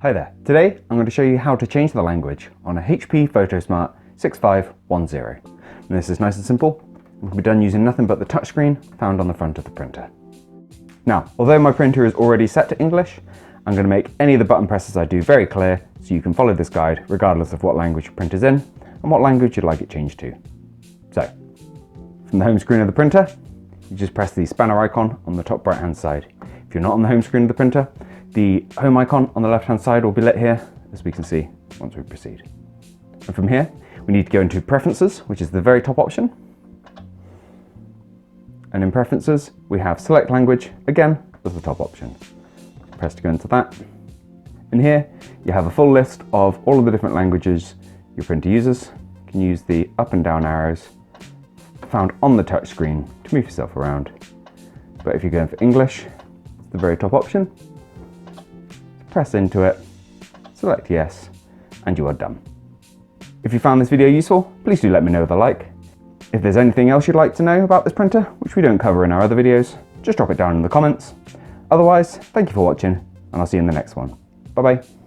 Hi there, today I'm going to show you how to change the language on a HP Photosmart 6510. And this is nice and simple and can be done using nothing but the touchscreen found on the front of the printer. Now, although my printer is already set to English, I'm going to make any of the button presses I do very clear so you can follow this guide regardless of what language your printer's in and what language you'd like it changed to. So, from the home screen of the printer, you just press the spanner icon on the top right hand side. If you're not on the home screen of the printer, the home icon on the left hand side will be lit here, as we can see once we proceed. And from here, we need to go into Preferences, which is the very top option. And in Preferences, we have Select Language, again, as the top option. Press to go into that. And here, you have a full list of all of the different languages your printer uses. You can use the up and down arrows found on the touchscreen to move yourself around. But if you're going for English, it's the very top option. Press into it, select yes, and you are done. If you found this video useful, please do let me know with a like. If there's anything else you'd like to know about this printer, which we don't cover in our other videos, just drop it down in the comments. Otherwise, thank you for watching, and I'll see you in the next one. Bye bye.